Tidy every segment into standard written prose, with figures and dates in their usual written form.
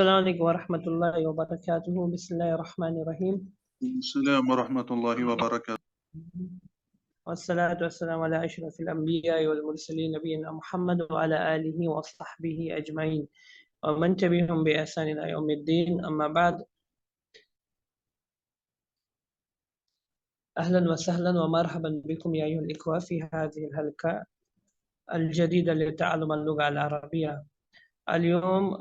Assalamu alaikum wa rahmatullahi wa barakatuhu. Bismillahir Rahmanir Rahim. Assalamu wa rahmatullahi wa barakatuh. Wassalatu wassalamu ala ashrafil anbiya wal mursalin nabiyyina Muhammad wa ala alihi wa sahbihi ajma'in. Wa man tabi'ahum bi ihsan ila yawmiddin. Amma ba'd. أهلا وسهلا ومرحبا بكم يا أيها الإخوة في هذه الحلقة الجديدة لتعلم اللغة العربية. اليوم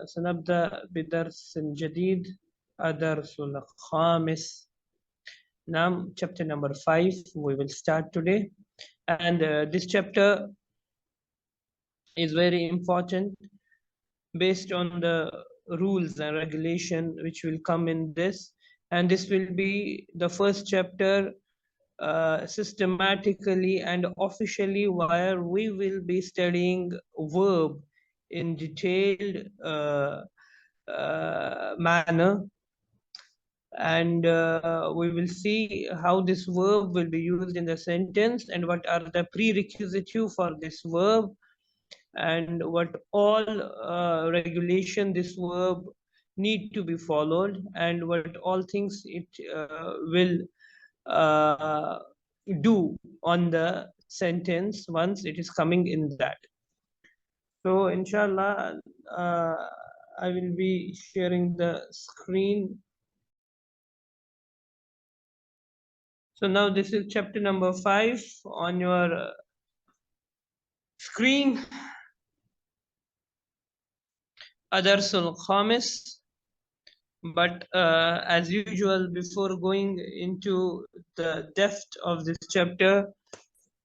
سنبدأ بدرس جديد، الدرس الخامس. Now, chapter number 5 we will start today, and this chapter is very important based on the rules and regulation which will come in this, and this will be the first chapter systematically and officially where we will be studying verb in detailed manner, and we will see how this verb will be used in the sentence and what are the prerequisites for this verb and what all regulation this verb need to be followed and what all things it will do on the sentence once it is coming in that. So inshallah I will be sharing the screen. So now this is chapter number 5 on your screen. Adarsul Khamis. But as usual, before going into the depth of this chapter,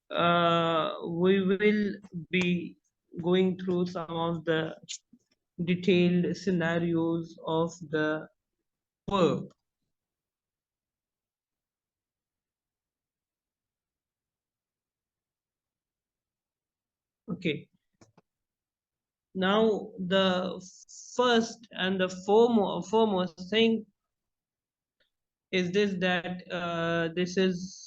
we will be going through some of the detailed scenarios of the verb. Okay. Now, the first and the foremost thing is this, that this is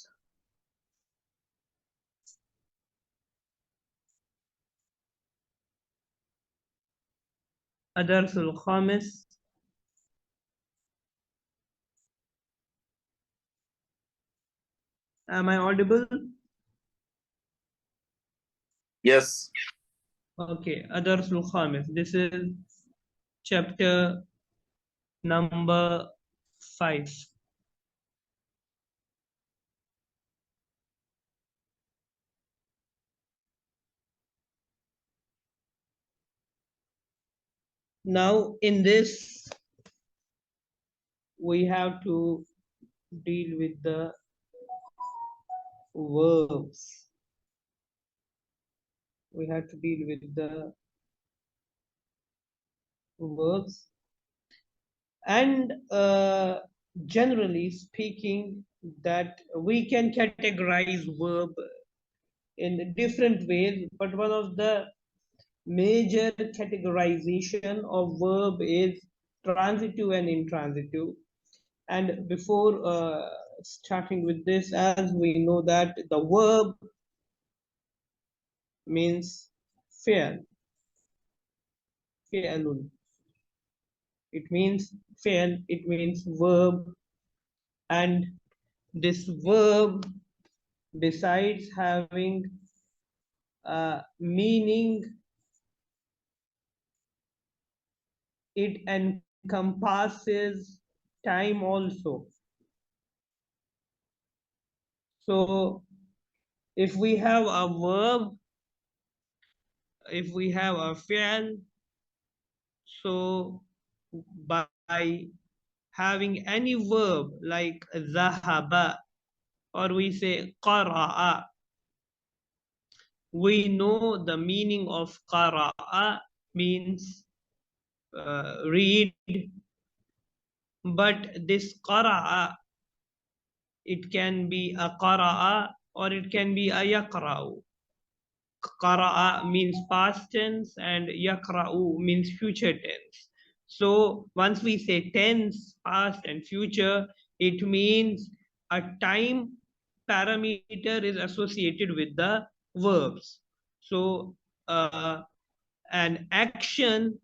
Adarsul Khamis. Am I audible? Yes. Okay, Adarsul Khamis. This is chapter number 5. Now, in this, we have to deal with the verbs. We have to deal with the verbs. And generally speaking, that we can categorize verb in different ways, but one of the major categorization of verb is transitive and intransitive. And before starting with this, as we know that the verb means fi'l. Fi'lun. It means fi'l, it means verb, and this verb, besides having meaning, it encompasses time also. So if we have a verb, if we have a fi'l, so by having any verb like dhahaba, or we say qara'a, we know the meaning of qara'a means read, but this qara'a, it can be a qara'a or it can be a yaqra'u. Qara'a means past tense and yaqra'u means future tense. So once we say tense, past and future, it means a time parameter is associated with the verbs. So an action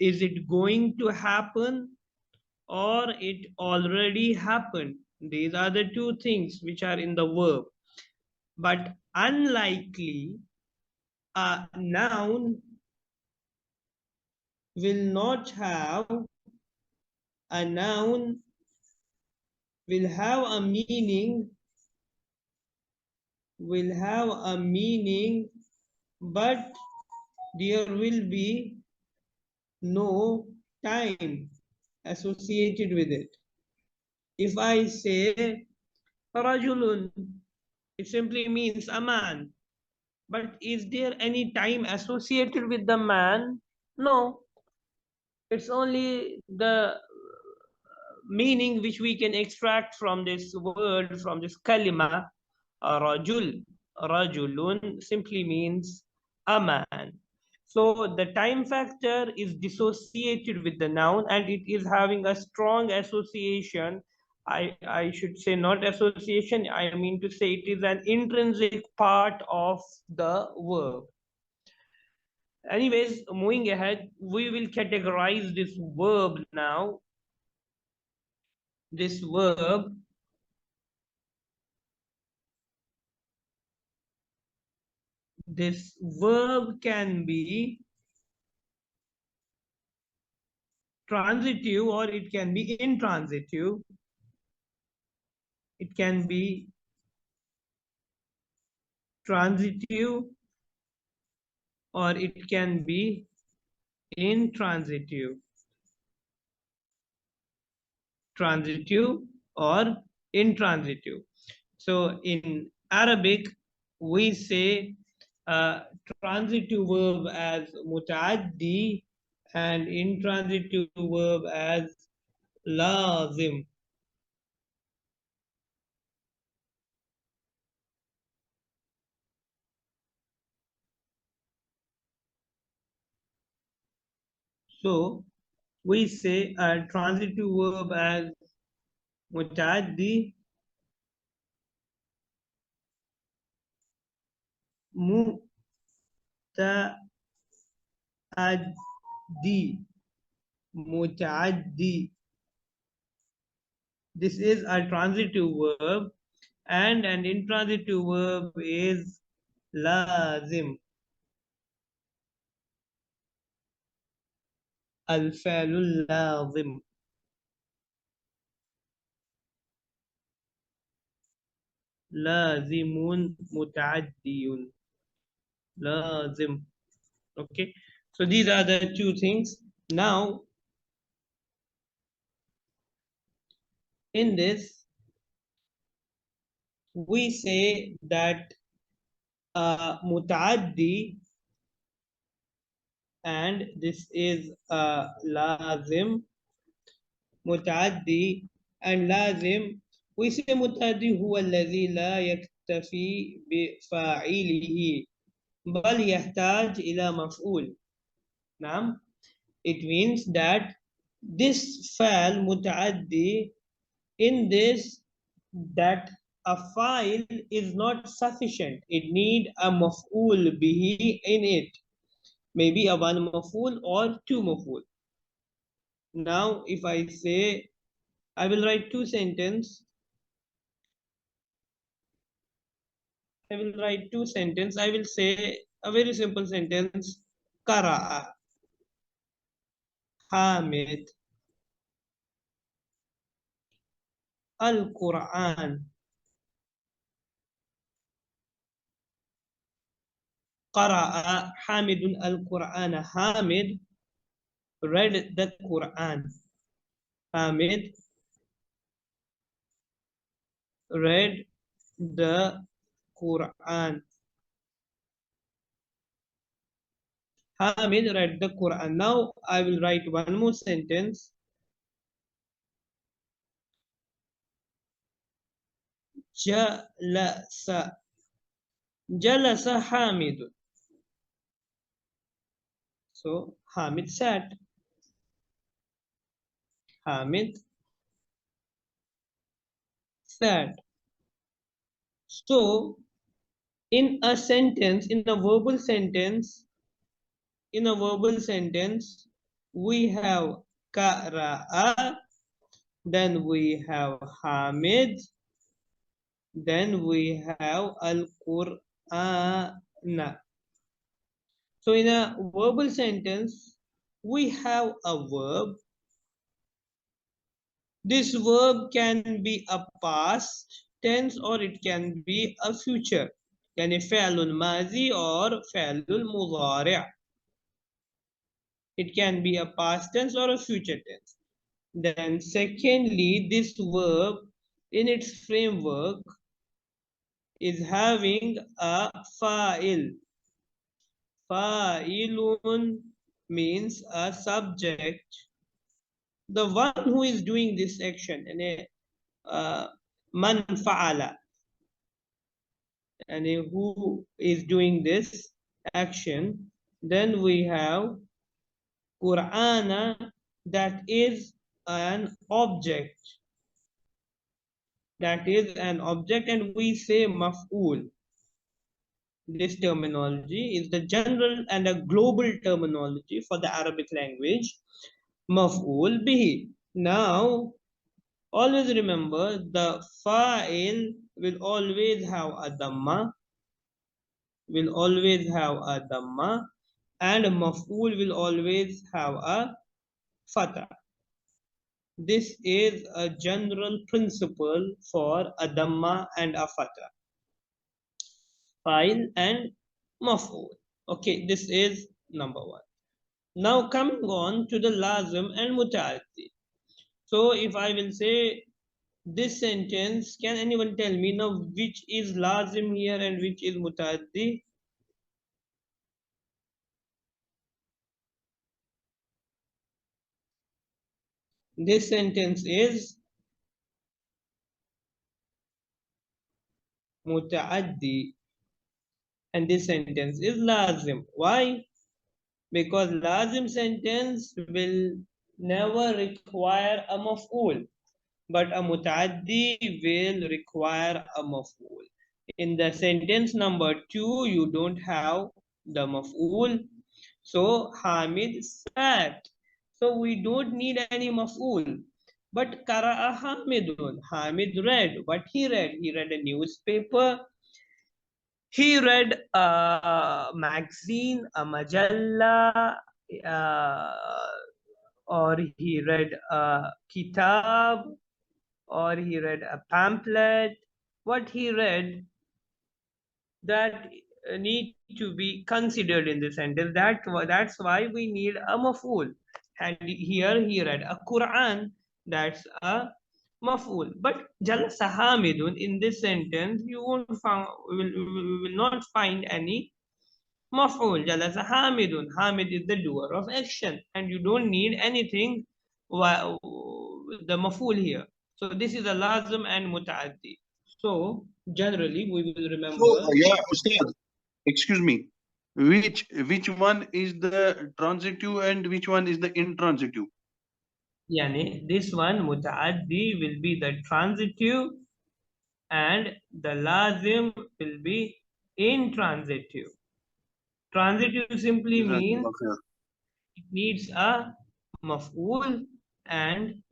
is it going to happen or it already happened? These are the two things which are in the verb. But unlikely, a noun will not have, a noun will have a meaning, but there will be no time associated with it. If I say rajulun, it simply means a man. But is there any time associated with the man? No. It's only the meaning which we can extract from this word, from this kalima, rajul. Rajulun simply means a man. So the time factor is dissociated with the noun and it is having a strong association. I should say not association, I mean to say it is an intrinsic part of the verb. Anyways, moving ahead, we will categorize this verb now. This verb can be transitive or it can be intransitive. It can be transitive or it can be intransitive. Transitive or intransitive. So in Arabic, we say transitive verb as mutaaddi and intransitive verb as lazim. So we say a transitive verb as mutaaddi, mutaaddi, mutaaddi. This is a transitive verb and an intransitive verb is lazim. الفعل اللازم. لازم متعدي. لازم. Okay, so these are the two things. Now in this we say that mutaaddi, and this is lazim. متعدي and لازم. We say متعدي هو الذي لا يكتفي بفاعله بل يحتاج إلى مفعول. نعم. It means that this فعل متعدي, in this, that a file is not sufficient. It need a مفعول به in it. Maybe a one مفعول or two مفعول. Now if I say I will write two sentences. I will write two sentences. I will say a very simple sentence. Qara'a Hamid al-Quran. Qara'a Hamidun al-Quran. Hamid read the Quran. Hamid read the Quran. Hamid read the Quran. Now I will write one more sentence. Jalasa. Jalasa Hamid. So Hamid sat. Hamid sat. So in a sentence, in a verbal sentence, We have Qara'a, then we have Hamid, then we have Al-Qur'an. So in a verbal sentence, we have a verb. This verb can be a past tense or it can be a future. يعني فعل ماضي or فعل مضارع. It can be a past tense or a future tense. Then secondly, this verb in its framework is having a fa'il. Fa'ilun means a subject. The one who is doing this action, man fa'ala, and who is doing this action. Then we have Qur'ana, that is an object. That is an object, and we say maf'ul. This terminology is the general and a global terminology for the Arabic language. Maf'ul bihi. Now, always remember the fa'il will always have a dhamma, and maf'ul will always have a fatha. This is a general principle for a dhamma and a fatha. Fa'il and maf'ul. Okay, this is number one. Now coming on to the lazim and muta'addi. So if I will say this sentence, can anyone tell me now which is lazim here and which is muta'addi? This sentence is muta'addi and this sentence is lazim. Why? Because lazim sentence will never require a maf'ul, but a muta'addi will require a maf'ul. In the sentence number 2, you don't have the maf'ul. So Hamid sat. So we don't need any maf'ul. But Qara'a Hamidun. Hamid read. What he read? He read a newspaper. He read a magazine, a majalla, or he read a kitab, or he read a pamphlet. What he read, that need to be considered in the sentence. That's why we need a maf'ul. And here he read a Quran. That's a maf'ul. But jalasa hamidun, in this sentence you will not find any maf'ul. Jalasa hamidun. Hamid is the doer of action, and you don't need anything the maf'ul here. So this is a lazim and muta'addi. So generally we will remember. So, yeah, Ustad, excuse me. Which one is the transitive and which one is the intransitive? Yani this one muta'addi will be the transitive and the lazim will be intransitive. Transitive simply means it needs a maf'ul, and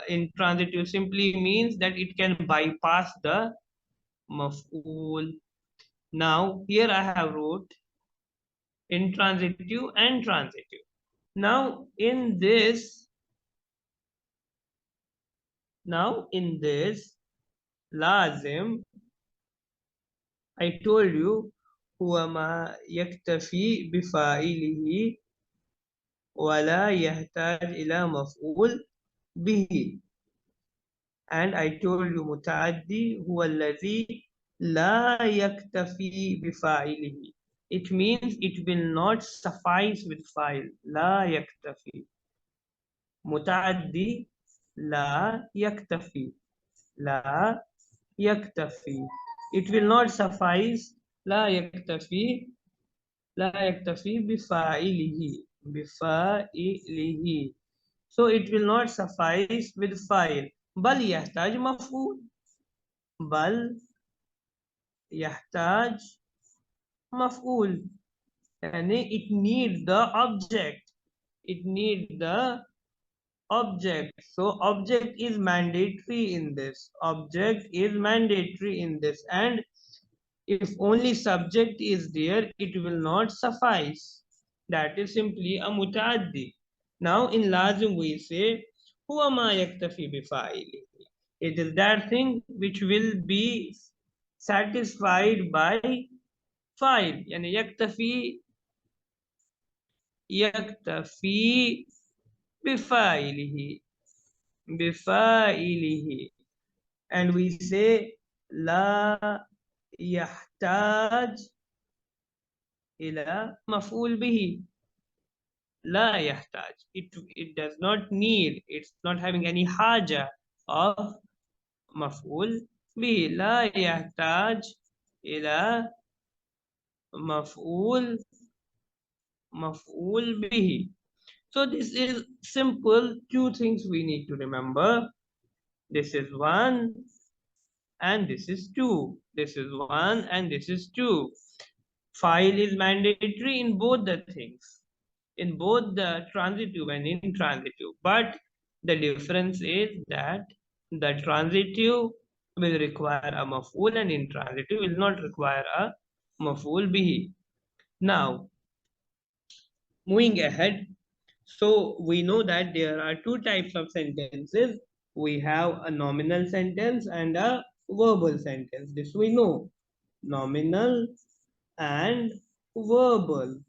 intransitive simply means that it can bypass the maf'ul. Now here I have wrote intransitive and transitive. Now in this lazim, I told you هو ما يكتفي بفاعله ولا يحتاج إلى مفعول به. And I told you متعدي هو الذي لا يكتفي بفاعله. It means it will not suffice with fa'il. لا يكتفي. متعدي لا يكتفي. لا يكتفي. It will not suffice. لا يكتفي بفاعله. So it will not suffice with fa'il. بل يحتاج مفعول. بل يحتاج مفعول. يعني it needs the object. It needs the object. So object is mandatory in this. Object is mandatory in this. And if only subject is there, it will not suffice. That is simply a mutaaddi. Now in lazim we say huwa ma yaktafi bifa'ili. It is that thing which will be satisfied by fa'il. Yani yaktafi bifa'ilihi. Bifa'ilihi. And we say la yahtaj ila maf'ul bihi. La yahtaj. It does not need, it's not having any haja of maf'ul bihi. La yahtaj ila maf'ul bihi. So this is simple. Two things we need to remember. This is one and this is two. This is one and this is two. File is mandatory in both the things, in both the transitive and intransitive. But the difference is that the transitive will require a maf'ul and intransitive will not require a maf'ul bihi. Now, moving ahead, so we know that there are two types of sentences. We have a nominal sentence and a verbal sentence. This we know. Nominal and verbal.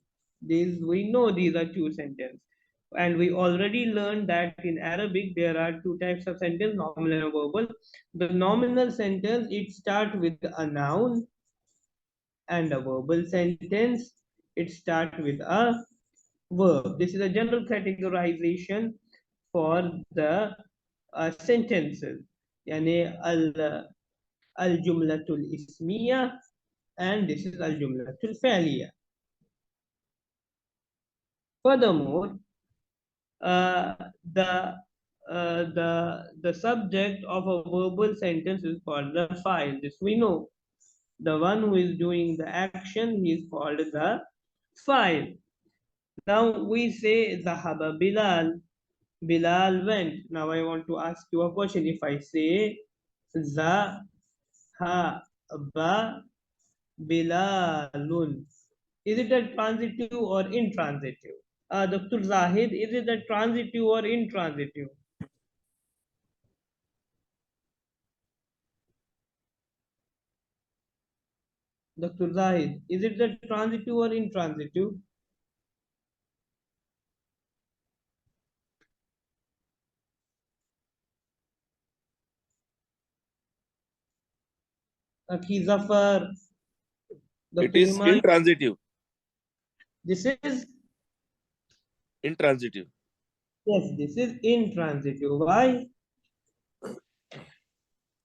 These we know these are two sentences. And we already learned that in Arabic there are two types of sentence, nominal and verbal. The nominal sentence, it starts with a noun, and a verbal sentence, it starts with a verb. This is a general categorization for the sentences. Yani al-jumlatul ismiya, and this is al-jumlatul fa'liya. Furthermore, uh, the the subject of a verbal sentence is called the file. This we know. The one who is doing the action, he is called the file. Now we say Zahaba Bilal. Bilal went. Now I want to ask you a question. If I say Zahaba Bilalun, is it a transitive or intransitive? Dr. Zahid, is it a transitive or intransitive? Dr. Zahid, is it the transitive or intransitive? Aki Zafar, It Dr. is Himal, intransitive. this is, Intransitive. yes, this is intransitive. Why?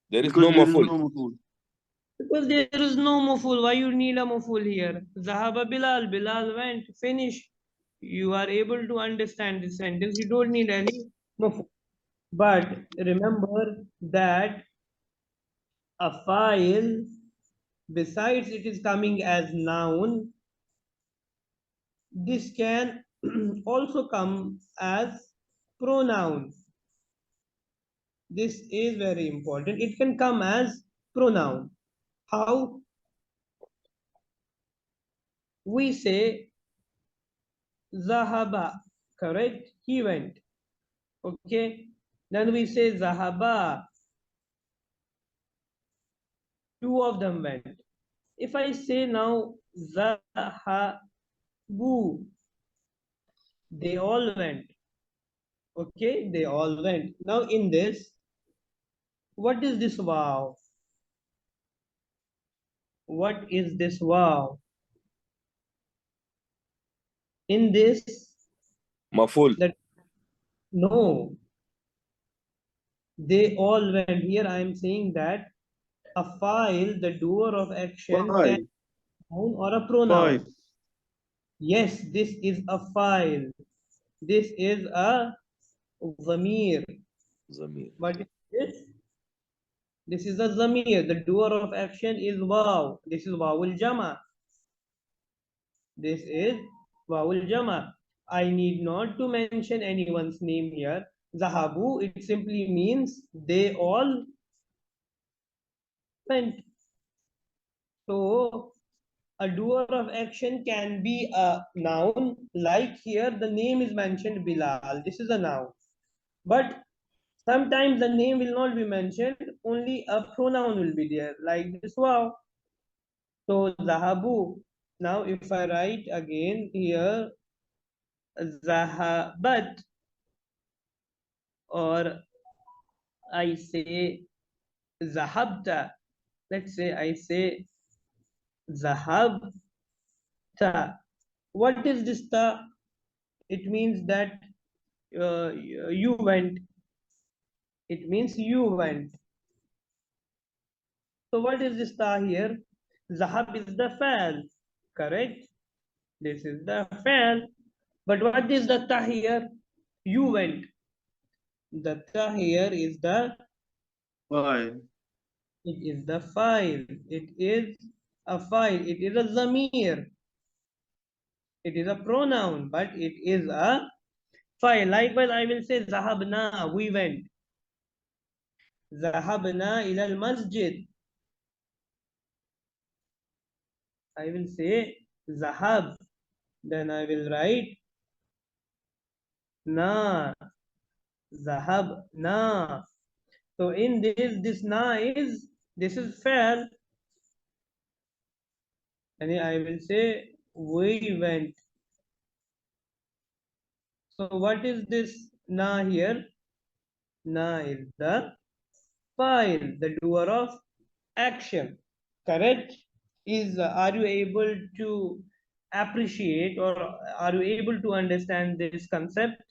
There is Because no there is maful. no maf'ul. Because there is no maful. Why you need a maful here? Zahaba Bilal, Bilal went, finish. You are able to understand this sentence. You don't need any maful. But remember that a file, besides it is coming as noun, this can also come as pronoun. This is very important. It can come as pronoun. How? We say Zahaba, correct? He went. Okay. Then we say Zahaba. Two of them went. If I say now Zahabu, they all went. Okay, they all went. Now in this, what is this wow? What is this wow? In this, Maful. that no, they all went. Here I am saying that a file, the doer of action, can File. be a noun or a pronoun. File. Yes, this is a file. This is a zamir. Zamir. What is this? This is a zamir. The doer of action is waw. This is wawul jama. This is wawul jama. I need not to mention anyone's name here. Zahabu, it simply means they all went. So a doer of action can be a noun, like here the name is mentioned Bilal. This is a noun. But sometimes the name will not be mentioned, only a pronoun will be there, like this wow. So Zahabu. Now if I write again here Zahabat, or I say Zahabta, let's say I say Zahabta. What is this ta? It means that you went. It means you went. So what is this ta here? Zahab is the fa'al, correct? This is the fa'al. But what is the ta here? You went. The ta here is the, Fine. it is the file. It is a file. It is a zamir. It is a pronoun, but it is a file. Likewise, I will say zahabna, we went. Zahabna ila al-masjid. I will say zahab. Then I will write na, zahab na. So in this na is, this is fair. And I will say we went. So what is this na here? Na is the file, the doer of action. Correct? Are you able to appreciate, or are you able to understand this concept?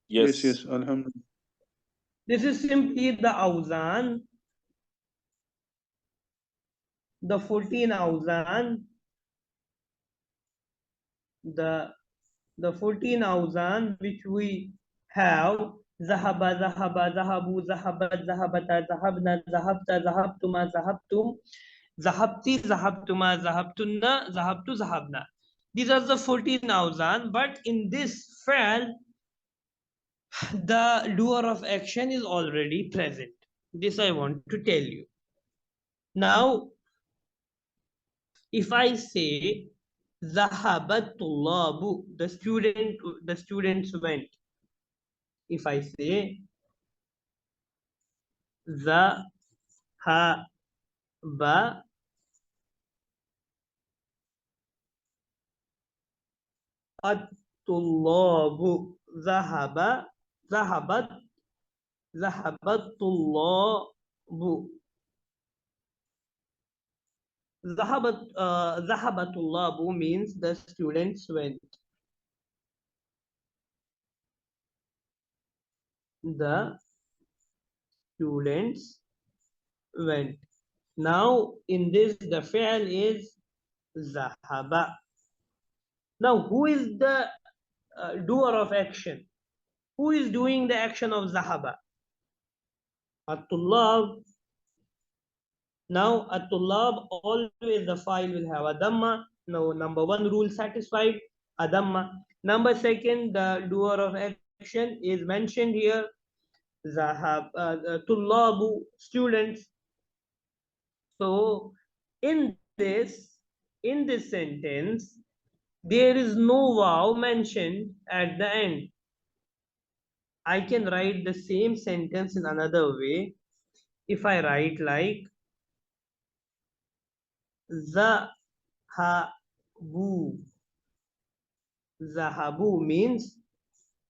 Yes, Yes. yes, Alhamdulillah. This is simply the awzan, the 14 awzan, the 14 awzan which we have. Zahaba, zahaba, zahabu, zahabat, zahabata, zahabna, zahabta, zahabtuma, zahabtum, zahabti, zahabtuma, zahabtunna, zahabtu, zahabna. These are the 14 awzan, but in this fa'al, the doer of action is already present. This I want to tell you. Now, if I say Zahabat tullabu, the students went. If I say Zahaba at-tullabu, Zahaba, Zahabat, Zahabat tullabu. Zahabatullabu means the students went. The students went. Now in this the fi'l is zahaba. Now who is the doer of action? Who is doing the action of zahaba? At-tullab. Now at-tullab, always the file will have a dhamma. Now number one rule satisfied, a dhamma. Number second, the doer of action is mentioned here. Zahab, tullabu, students. So in this sentence, there is no wow mentioned at the end. I can write the same sentence in another way. If I write like zahabu, zahabu means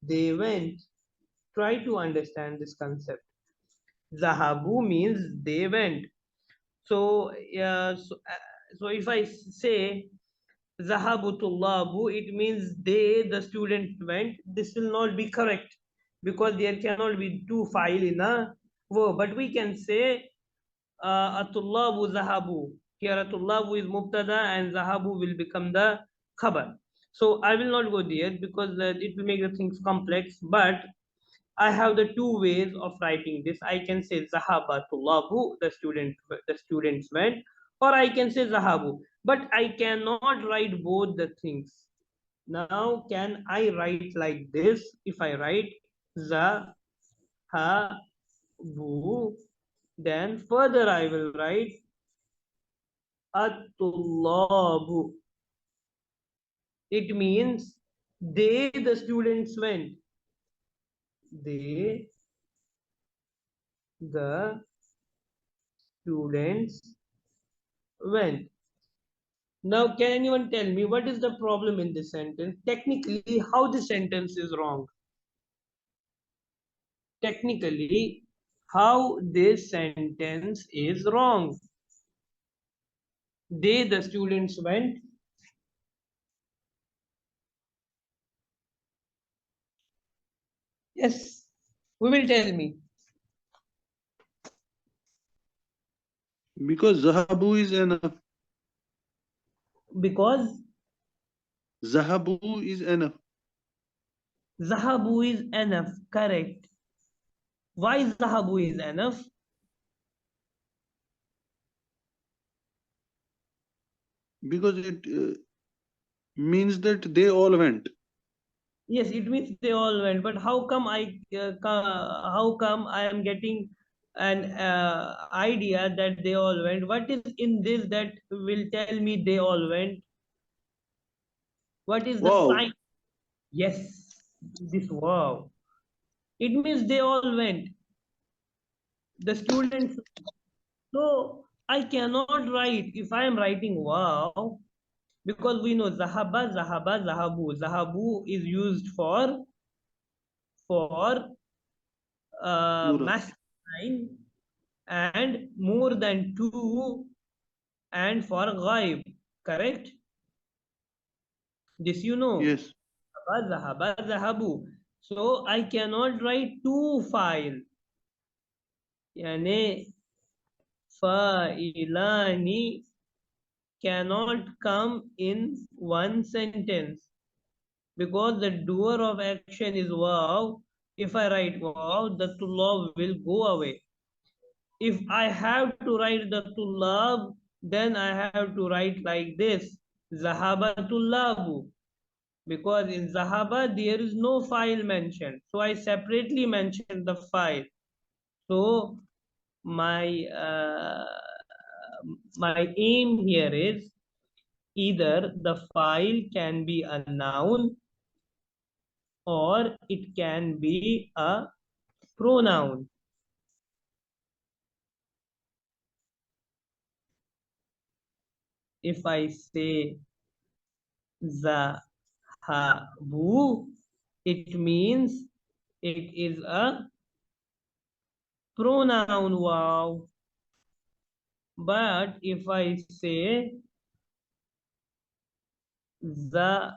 they went. Try to understand this concept. Zahabu means they went. So, so if I say Zahabu tullabu, it means they, the student went. This will not be correct because there cannot be two file in a verb. But we can say atullabu zahabu. Here atullabu is mubtada and zahabu will become the khabar. So I will not go there because it will make the things complex. But I have the two ways of writing this. I can say Zahaba Tullabu, the students went, or I can say Zahabu. But I cannot write both the things. Now, can I write like this? If I write za, ha, bu, then further I will write at-tullabu. It means they, the students, went. They, the students, went. Now, can anyone tell me what is the problem in this sentence? Technically, how the sentence is wrong? Technically, how this sentence is wrong? They, the students, went. Yes, who will tell me? Because Zahabu is enough. Because Zahabu is enough. Zahabu is enough, correct. Why Zahabu is enough? Because it means that they all went. Yes, it means they all went. But how come I am getting an idea that they all went? What is in this that will tell me they all went? What is the Wow. sign? Yes, this wow. It means they all went. The students. So I cannot write if I am writing wow, because we know zahaba, zahaba, zahabu. Zahabu is used for Plural. masculine and more than two and for ghaib. Correct? This you know. Yes. Zahaba, zahaba, zahabu. So I cannot write two file. Yani fa'ilani cannot come in one sentence, because the doer of action is wow. If I write wow, the tullab will go away. If I have to write the tullab, then I have to write like this, zahaba tullabu, because in zahaba there is no file mentioned, so I separately mentioned the file. So my my aim here is either the file can be a noun or it can be a pronoun. If I say zahabu, it means it is a pronoun wow. But if I say zahaba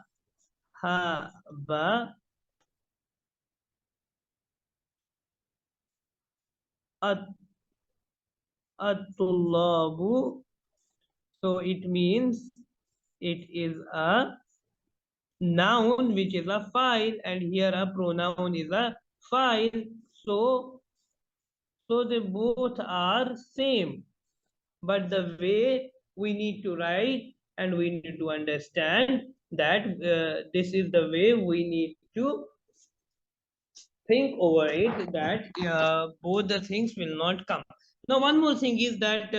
at-tullabu, so it means it is a noun which is a file, and here a pronoun is a file. So they both are same, but the way we need to write and we need to understand that this is the way we need to think over it, that both the things will not come. Now one more thing is that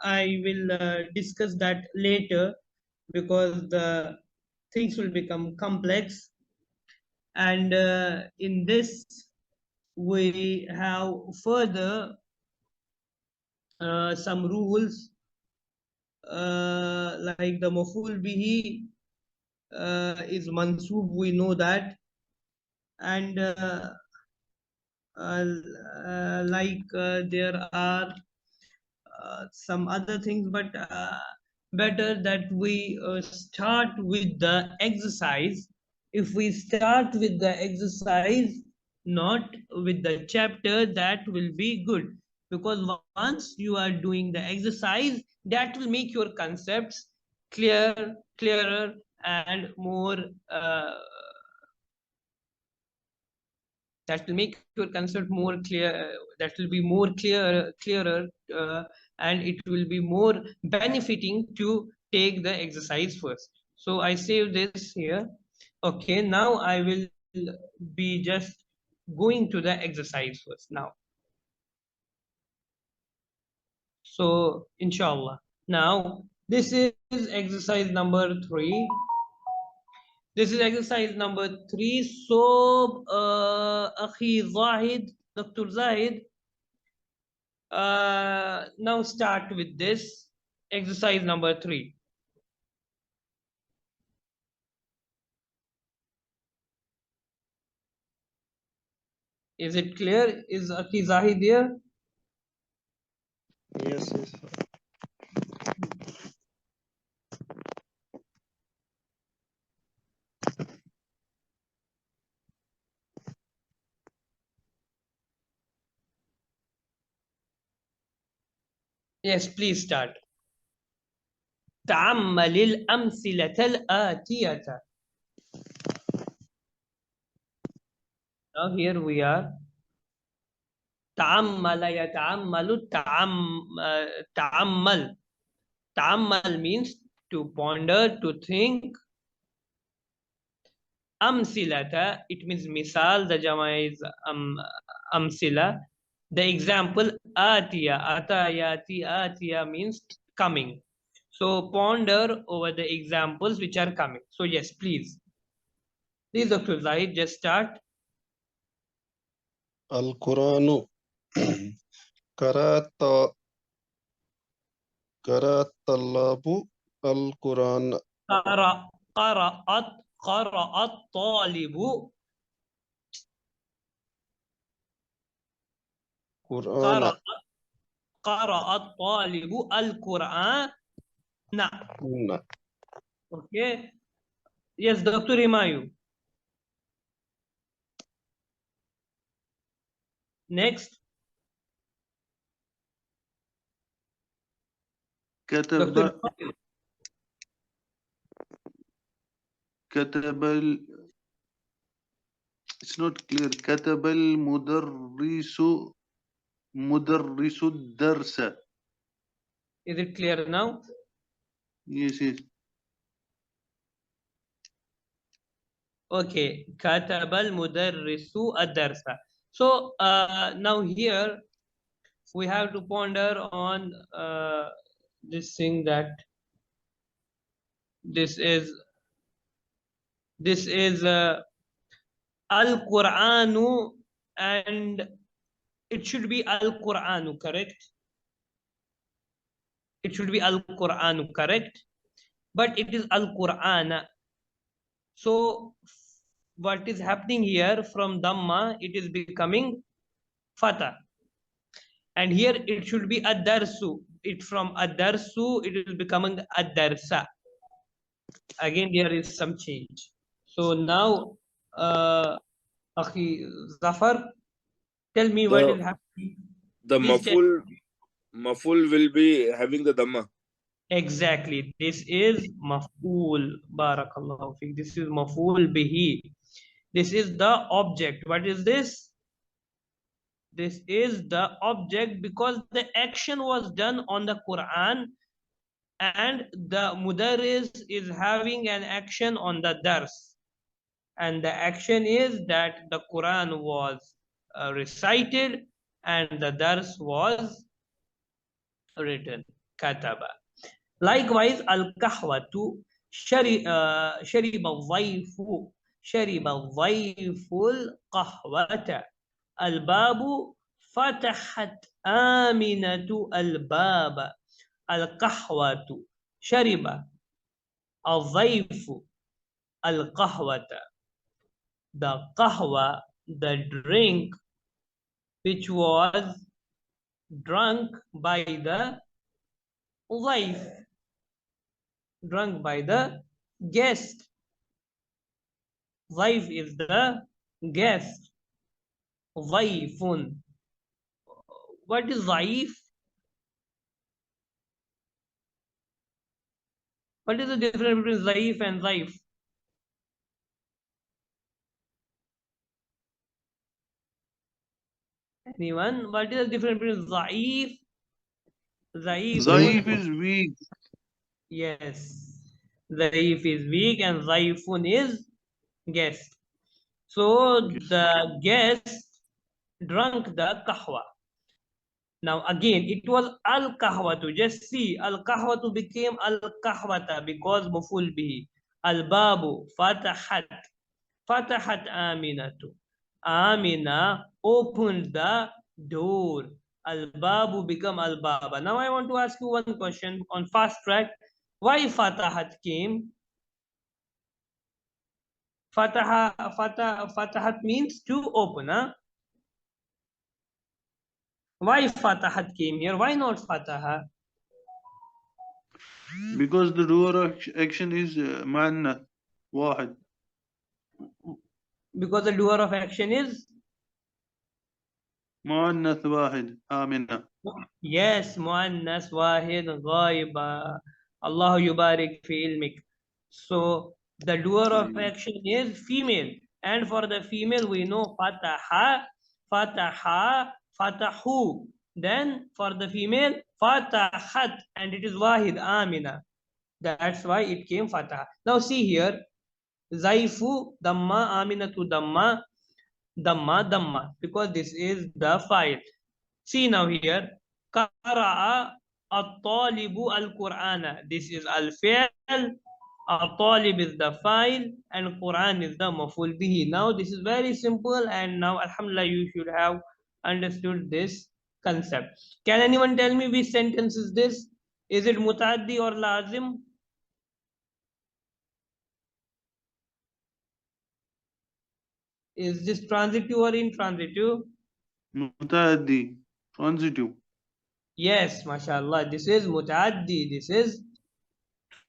I will discuss that later, because the things will become complex, and in this we have further some rules, like the maful bihi is mansub, we know that, and there are some other things, but better that we start with the exercise. If we start with the exercise, not with the chapter, that will be good, because once you are doing the exercise, that will make your concepts clearer and more that will make your concept more clear, that will be more clearer, and it will be more benefiting to take the exercise first. So I save this here. Okay, now I will be just going to the exercise first now. So inshallah. Now this is exercise number 3. This is exercise number 3. So Akhi Zahid, Dr. Zahid, now start with this exercise number 3. Is it clear? Is Akhi Zahid here? Yes, yes. Yes, please start. تأمل الأمثلة الآتية. Now here we are. تأمل يتأمل تأمل. تأمل means to ponder, to think. أمثلة, it means misal, the jama is أمثلة. The example آتية, أتى يأتي آتية means coming. So ponder over the examples which are coming. So yes, please. Please, Dr. Zahid, just start. القرآن قرأت الطلاب القرآن قرأ الطالب قرآن قرأ الطالب القرآن. Okay. Yes, Dr. Himayu. Next. كتب Dr. Himayu. كتب it's not clear. كتب المدرس الدرس. Is it clear now? Yes, yes. Okay. كتب المدرس الدرس. So now here we have to ponder on this thing that this is Al-Qur'anu, and it should be Al-Qur'anu, correct? It should be Al-Qur'anu, correct? But it is Al-Qur'ana. So what is happening here from Dhamma, it is becoming Fatah. And here it should be Ad-Darsu. It from Ad-Darsu, it is becoming Ad-Darsa. Again, there is some change. So now, Akhi Zafar, tell me what is happening. The Please tell. maful will be having the dhamma. Exactly. This is maf'ul. Barakallahu fiqh. This is maf'ul bihi. This is the object. What is this? This is the object because the action was done on the Quran and the mudarris is having an action on the dars. And the action is that the Quran was recited and the dars was written. Kataba. Likewise, al-kahwatu shariba dhayfu al-qahwata. Al-babu fatahat aminatu al-baba. Al-kahwatu shariba al-dhayfu al-qahwata. The qahwa, the drink which was drunk by the wife, drunk by the guest. Wife is the guest. Wifun. What is wife? What is the difference between zaif and zaif? Anyone? What is the difference between zaif? Zaif Zaif is weak. Yes. Dhaif is weak and Dhaifun is guest. So the guest drank the kahwa. Now again, it was al-kahwatu. Just see, al-kahwatu became al-kahwata because maful bihi. Al-babu fatahat. Fatahat aminatu. Amina opened the door. Al-babu become al-baba. Now I want to ask you one question on fast track. Why fatahat came? Fatahat means to open, huh? Why fatahat came here? Why not fataha? Because the doer action is muannath wahid. Because the doer of action is muannath wahid amina. yes, muannas wahid ghaiba. Allah yubarik fi ilmik. So the doer of action is female, and for the female we know fataha, fataha, fatahu. Then for the female fatahat, and it is wahid amina. That's why it came fataha. Now see here, zaifu damma, aminatu damma, damma, damma, because this is the file. See now here, qara'a at-talibu al-Qur'ana. This is al-fi'l, at-talib is the file, and Quran is the maful bihi. Now this is very simple, and now alhamdulillah you should have understood this concept. Can anyone tell me which sentence is this? Is it mutaaddi or lazim? Is this transitive or intransitive? Mutaaddi, transitive. Yes, mashallah. This is mutaaddi. This is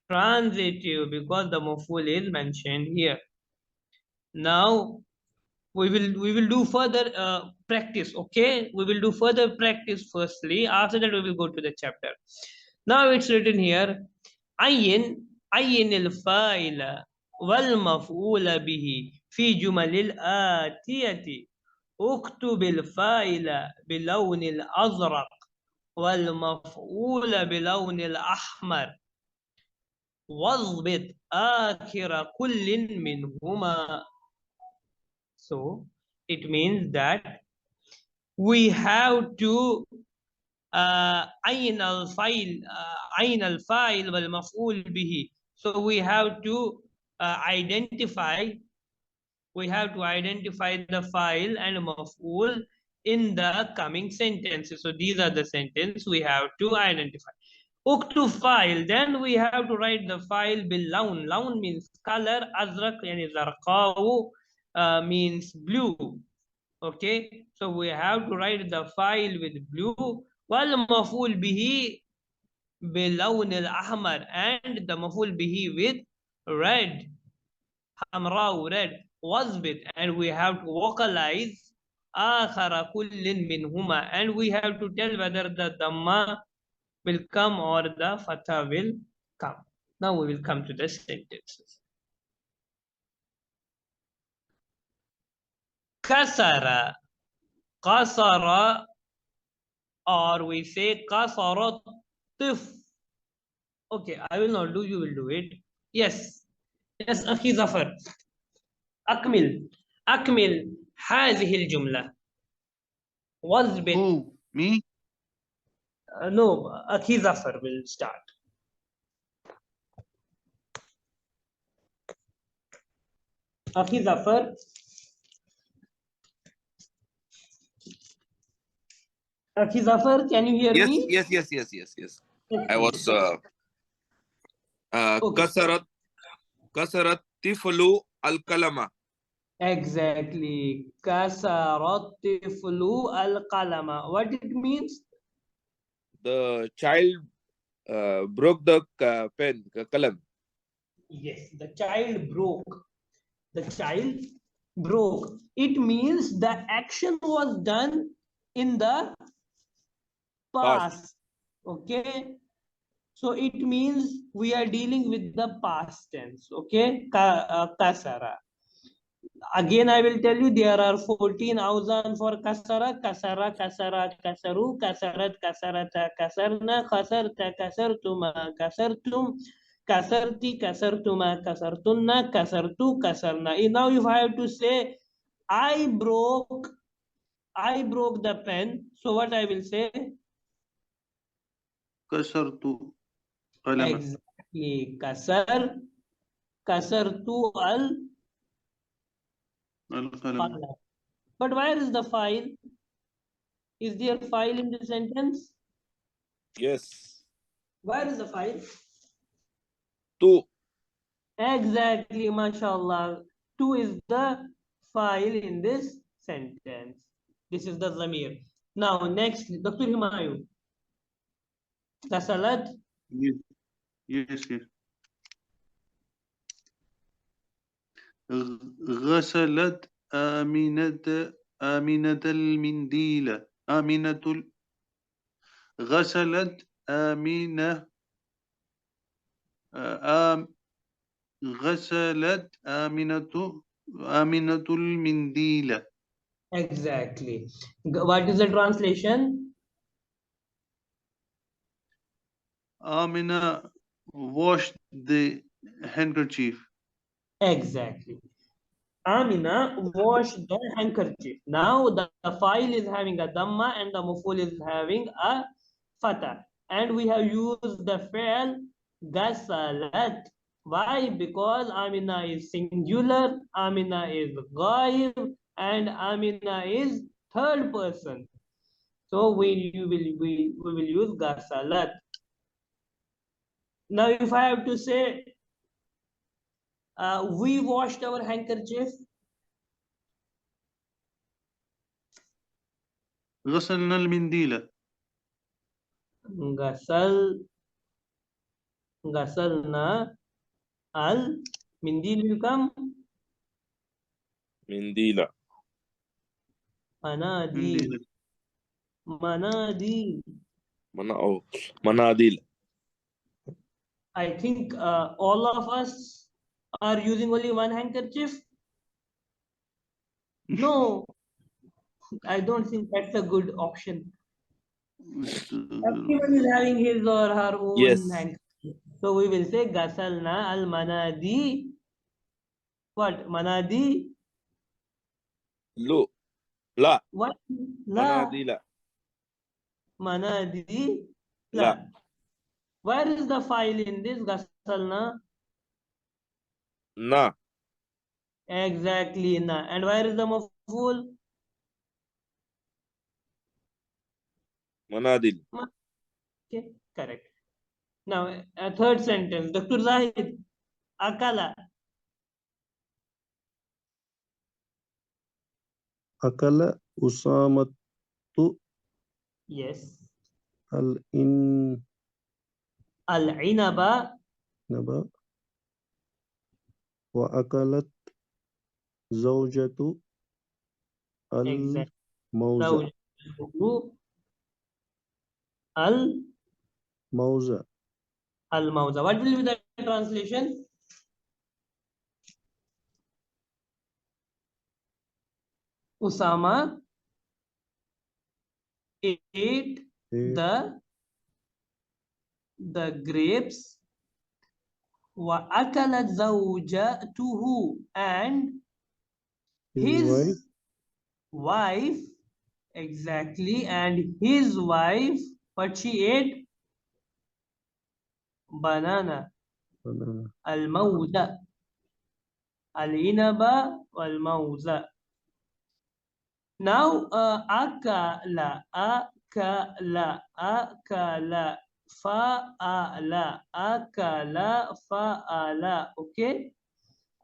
transitive because the maful is mentioned here. Now we will do further practice. Okay, we will do further practice firstly. After that, we will go to the chapter. Now it's written here. Ayin al-fa'ila wal maf'ula bihi fi jumalil atiyati. اكتب الفاعل بلون الأزرق والمفعول بلون الأحمر واضبط آخر كل منهما. So it means that we have to عين الفاعل والمفعول به. So we have to identify the file and maf'ul in the coming sentences. So these are the sentences we have to identify. Uktu file, then we have to write the file bil laun. Laun means color, azraq yani zarqahu means blue. Okay, so we have to write the file with blue. Wal maf'ul bihi bil laun al ahmar, and the maf'ul bihi with red. Hamra, red. Wasbit, and we have to vocalize akhara kullin minhuma, and we have to tell whether the dhamma will come or the fatha will come. Now we will come to the sentences. Kasara, kasara, or we say kasarat tif. Okay, I will not do, you will do it. Yes, yes, Akhi Zafar. أكمل هذه الجملة. واضبط. Who? Me? No, Akhi Zafar will start. Akhi Zafar. Akhi Zafar, can you hear me? Yes. I was Okay. kasarat tiflu al-kalama. Exactly. Kasarat tiflu al-qalama. What it means? The child broke the pen, kalam. Yes, the child broke. The child broke. It means the action was done in the past. Okay. So it means we are dealing with the past tense. Okay. Kasara. Again, I will tell you there are 14 awzan for kasara. Kasara, kasara, kasaru, kasarat, kasarata, kasarna, kasarta, kasartuma, kasartum, Kasarti, kasartuma, kasartunna, kasartu, kasarna. Now if I have to say, I broke the pen. So what I will say? كسرت قلما. Exactly. Kasartu القلم. But where is the file? Is there a file in the sentence? Yes. Where is the file? Two. Exactly, mashallah. Two is the file in this sentence. This is the zamir. Now, next, Dr. Humayun. Kasalat. Yes, yes, yes. غسلت آمنة المنديل. غسلت آمنة غسلت آمنة المنديل. Exactly. What is the translation? Amina washed the handkerchief. Exactly. Amina washed the handkerchief. Now the file is having a dhamma and the maful is having a fatah. And we have used the fi'l gasalat. Why? Because Amina is singular, Amina is ghaib, and Amina is third person. So we will use gasalat. Now if I have to say, we washed our handkerchief. غسلنا المنديل. Gasalna al mindil will come Mindila. manadi. Manadil. I think all of us are using only one handkerchief. No, I don't think that's a good option. Everyone is having his or her own Yes. handkerchief. So we will say gasalna al manadi. What? Manadi? Lu. La. What? La. Manadila. Manadi. La. La. Where is the file in this gasalna? Na. Exactly, na. And where is the maful? Manadil. Okay, correct. Now, a third sentence. Dr. Zahid, akala. أكل أسامة Yes. الإنب Al-inaba. وأكلت زوجة Exactly. الموز. موز. Al-mauza. What will be the translation? Usama ate the grapes. Wa akalat zawjatuhu, and his wife, exactly, and his wife, what she ate? Banana. Al-mawza. Al-inaba wal-mawza. Now, akala, fa'ala, okay?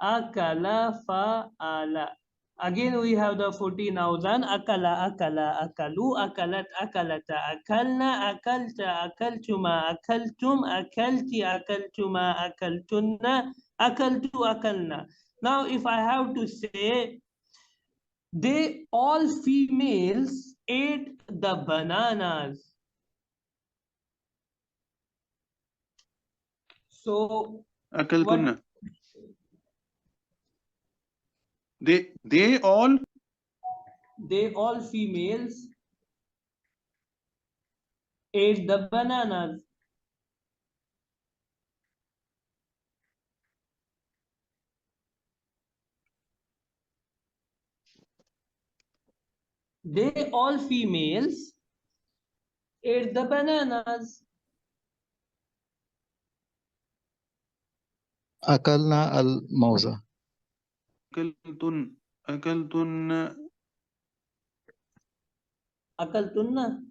Akala, fa'ala. Again, we have the 14 awzan. Akala, akalu, akalat, akalata, akalna, akalta, akaltuma, akaltum, akalti, akaltuma, akaltunna, akaltu, akalna. Now, if I have to say, they all females ate the bananas. So أكلتن. They all females ate the bananas. They all females ate the bananas. أكلنا الموز. أكلتن Akaltunna.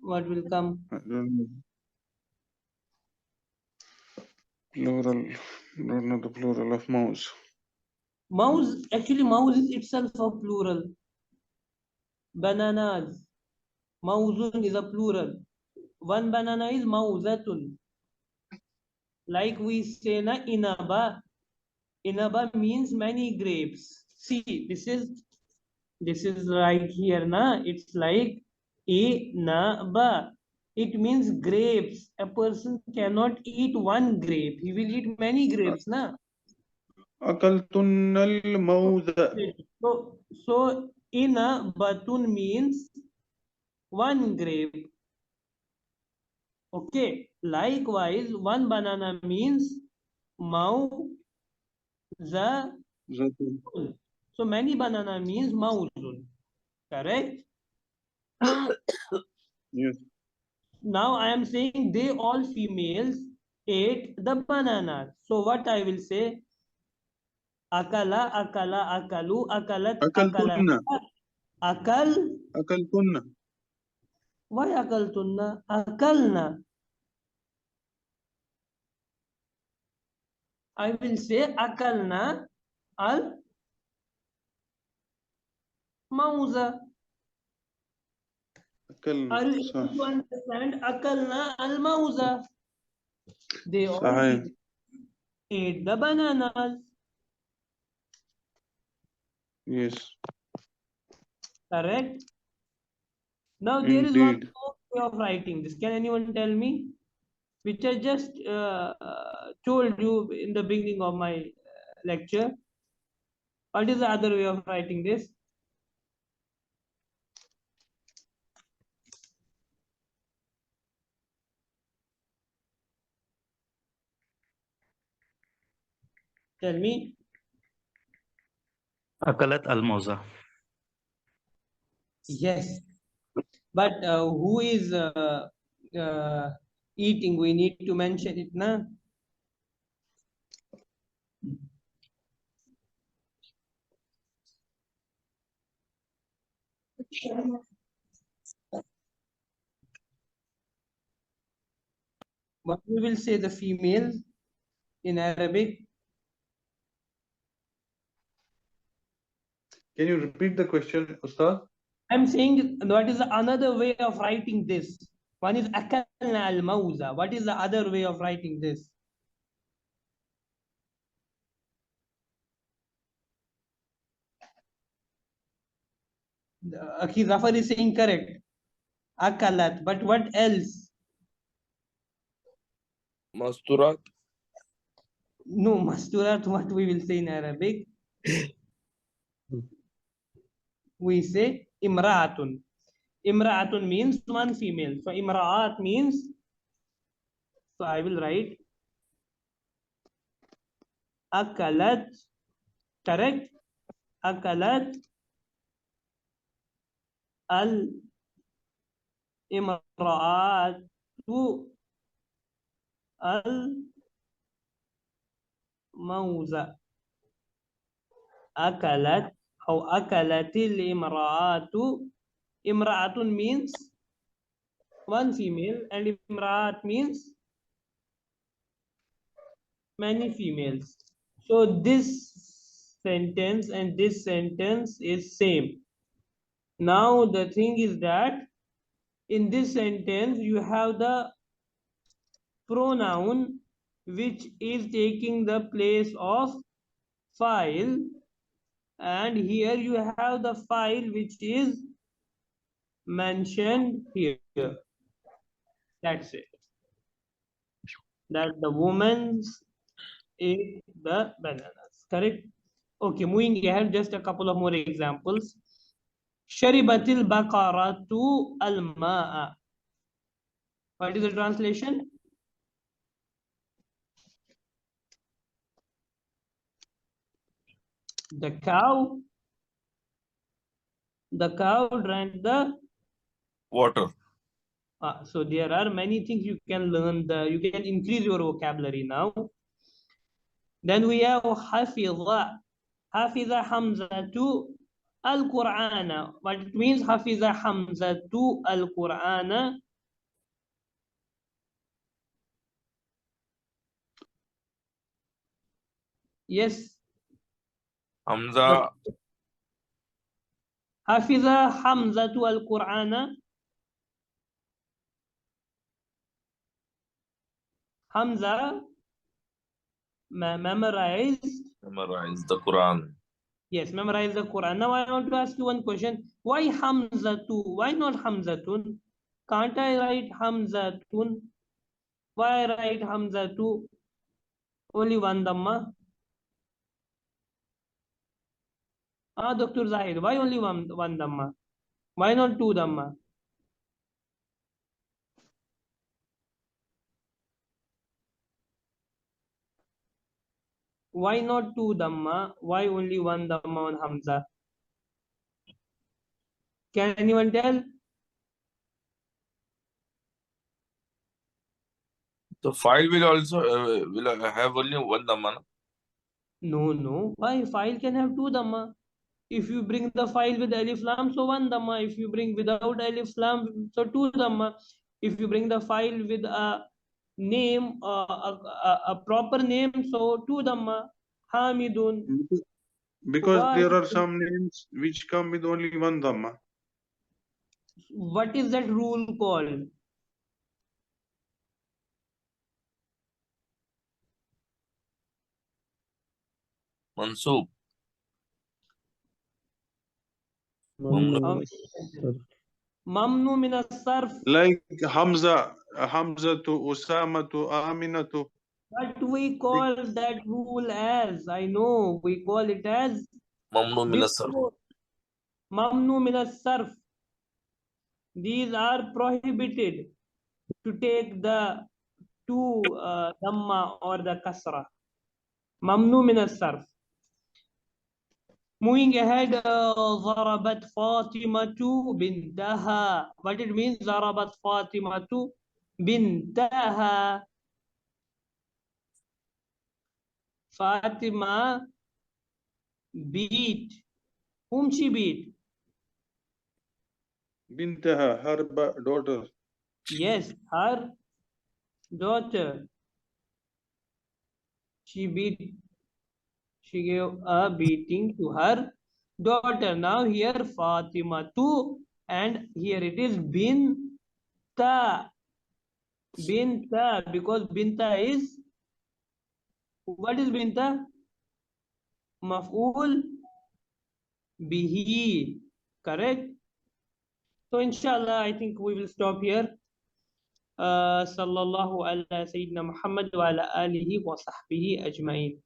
What will come? Plural, not the plural of mouse. Mouse, actually mouse is itself a plural. Bananas. Mauzun is a plural. One banana is mauzatun. Like we say na inaba. Inaba means many grapes. See, this is right here na. It's like inaba. It means grapes. A person cannot eat one grape. He will eat many grapes na. أكلتن الموز. So inabatun means one grape. Okay. Likewise, one banana means mauzatun. So many banana means mauzun. Correct? Yes. Now I am saying they all females ate the banana. So what I will say? Akala, akala, akalu, akalat, akalat. أكلتن Akal. أكلتن. Why akaltunna? Akalna. I will say akalna al mauza. Are you able to understand? Akalna al mauza. They all صحيح. ate the bananas. Yes. Correct? Now there is one Indeed. more way of writing this. Can anyone tell me? Which I just told you in the beginning of my lecture. What is the other way of writing this? Tell me. أكلت الموزة. Yes. But who is eating? We need to mention it, na? What we will say the female in Arabic? Can you repeat the question, Ustad? I'm saying what is another way of writing this? One is akalna al mauza. What is the other way of writing this? Akhi Zafar is saying correct. Akalat. But what else? Masturat. No, masturat, what we will say in Arabic? We say imra'atun. Imra'atun means one female. So imra'at means, so I will write akalat, correct? Akalat al imra'atu al mauza. Akalat or akalatil imra'atu. Imra'atun means one female and imra'at means many females. So this sentence and this sentence is same. Now the thing is that in this sentence you have the pronoun which is taking the place of file, and here you have the file which is mentioned here. That's it. That the woman ate the bananas. Correct? Okay, moving ahead, just a couple of more examples. Sharibatil baqaratu al-ma'a. What is the translation? The cow drank the Water. so there are many things you can learn. You can increase your vocabulary now. Then we have hafiza. Hafiza hamzatu al-Qur'ana. What it means? Hafiza hamzatu al-Qur'ana. Yes. Hamza. Hafiza hamzatu al-Qur'ana. Hamza memorized The Quran. Yes, memorize the Quran. Now I want to ask you one question. Why Hamzatu? Why not Hamzatun? Can't I write Hamzatun? Why write Hamzatu? Only one Dhamma. Dr. Zahid, why only one Dhamma? Why not two Dhamma? Why not two Dhamma? Why only one Dhamma on Hamza? Can anyone tell? The file will also will have only one Dhamma. No. Why? File can have two Dhamma. If you bring the file with alif lam, so one dhamma. If you bring without alif lam, so two dhamma. If you bring the file with a name, a proper name, so two dhamma. Hamidun. Because Why? there are some names which come with only one Dhamma. What is that rule called? Mansub. Mamnu Mamnu min as-sarf. Like Hamza to Usama to Amina to. What we call that rule as? I know we call it as Mamnu min as-sarf. Mamnu min as-sarf. These are prohibited to take the two dhamma or the kasra. Mamnu min as-sarf. Moving ahead, ضربت فاطمة بنتها. What it means? ضربت فاطمة بنتها. Fatima beat. Whom she beat? Bintaha, her daughter. Yes, her daughter. She gave a beating to her daughter. Now here Fatima too, and here it is binta. Binta, because binta is, what is binta? Maf'ul bihi, correct? So inshallah, I think we will stop here. Sallallahu ala Sayyidina Muhammad wa ala alihi wa sahbihi ajma'in.